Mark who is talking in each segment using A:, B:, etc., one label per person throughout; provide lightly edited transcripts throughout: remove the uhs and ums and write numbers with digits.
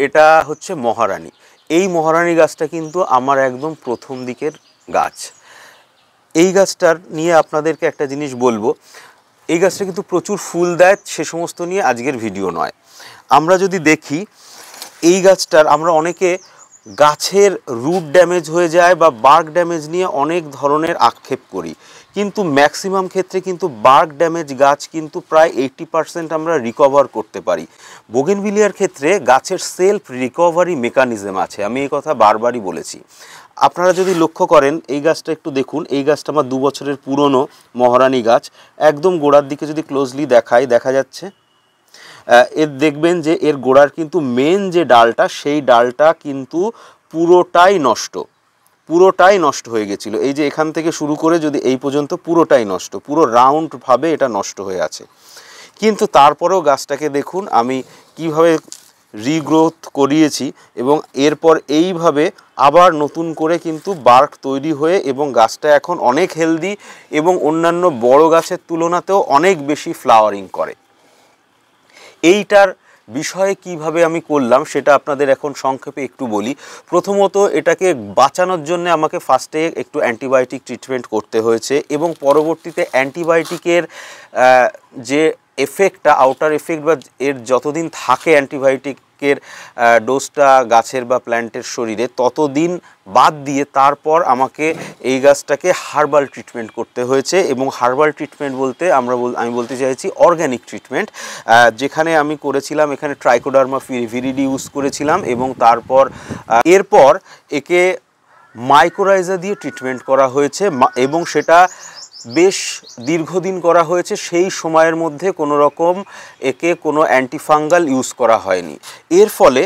A: এটা হচ্ছে মহারানী। এই মহারানী গাছটা কিন্তু আমার একদম প্রথম দিকের গাছ। এই গাছটার নিয়ে আপনাদেরকে একটা জিনিস বলবো, এই গাছটা কিন্তু প্রচুর ফুল দেয়, সে সমস্ত নিয়ে আজকের ভিডিও নয়। আমরা যদি দেখি এই গাছটার, আমরা অনেকে গাছের রুট ড্যামেজ হয়ে যায় বা বার্ক ড্যামেজ নিয়ে অনেক ধরনের আক্ষেপ করি, কিন্তু ম্যাক্সিমাম ক্ষেত্রে কিন্তু বার্ক ড্যামেজ গাছ কিন্তু প্রায় 80% আমরা রিকভার করতে পারি। বোগেনভিলিয়ার ক্ষেত্রে গাছের সেলফ রিকভারি মেকানিজম আছে, আমি এই কথা বারবারই বলেছি। আপনারা যদি লক্ষ্য করেন এই গাছটা একটু দেখুন, এই গাছটা আমার 2 বছরের পুরনো মহারানী গাছ। একদম গোড়ার দিকে যদি ক্লোজলি দেখাই, দেখা যাচ্ছে এর দেখবেন যে এর গোড়ার কিন্তু মেন যে ডালটা, সেই ডালটা কিন্তু পুরোটাই নষ্ট হয়ে গেছিলো। এই যে এখান থেকে শুরু করে যদি এই পর্যন্ত পুরোটাই নষ্ট, পুরো রাউন্ডভাবে এটা নষ্ট হয়ে আছে। কিন্তু তারপরেও গাছটাকে দেখুন আমি কিভাবে রিগ্রোথ করিয়েছি, এবং এরপর এইভাবে আবার নতুন করে কিন্তু বার্ক তৈরি হয়ে, এবং গাছটা এখন অনেক হেলদি এবং অন্যান্য বড় গাছের তুলনাতেও অনেক বেশি ফ্লাওয়ারিং করে। এইটার বিষয়ে কিভাবে আমি করলাম সেটা আপনাদের এখন সংক্ষেপে একটু বলি। প্রথমত এটাকে বাঁচানোর জন্য আমাকে ফার্স্টে একটু অ্যান্টিবায়োটিক ট্রিটমেন্ট করতে হয়েছে, এবং পরবর্তীতে অ্যান্টিবায়োটিকের যে এফেক্টটা, আউটার এফেক্ট বা এর যতদিন থাকে অ্যান্টিবায়োটিকের ডোজটা গাছের বা প্ল্যান্টের শরীরে, ততদিন বাদ দিয়ে তারপর আমাকে এই গাছটাকে হার্বাল ট্রিটমেন্ট করতে হয়েছে। এবং হার্বাল ট্রিটমেন্ট বলতে আমি বলতে চাইছি অর্গ্যানিক ট্রিটমেন্ট, যেখানে আমি করেছিলাম এখানে ট্রাইকোডার্মা ভিরিডি ইউজ করেছিলাম, এবং তারপর এরপর একে মাইকোরাইজা দিয়ে ট্রিটমেন্ট করা হয়েছে, এবং সেটা বেশ দীর্ঘদিন করা হয়েছে। সেই সময়ের মধ্যে কোনো রকম একে কোনো অ্যান্টিফাঙ্গাল ইউজ করা হয়নি। এর ফলে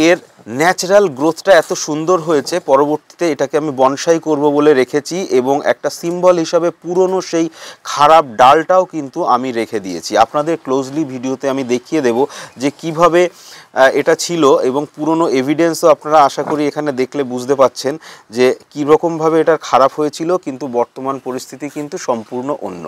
A: এর ন্যাচারাল গ্রোথটা এত সুন্দর হয়েছে, পরবর্তীতে এটাকে আমি বনসাই করব বলে রেখেছি, এবং একটা সিম্বল হিসাবে পুরনো সেই খারাপ ডালটাও কিন্তু আমি রেখে দিয়েছি। আপনাদের ক্লোজলি ভিডিওতে আমি দেখিয়ে দেব যে কিভাবে এটা ছিল, এবং পুরনো এভিডেন্সও আপনারা আশা করি এখানে দেখলে বুঝতে পাচ্ছেন যে কীরকমভাবে এটা খারাপ হয়েছিল, কিন্তু বর্তমান পরিস্থিতি কিন্তু সম্পূর্ণ অন্য।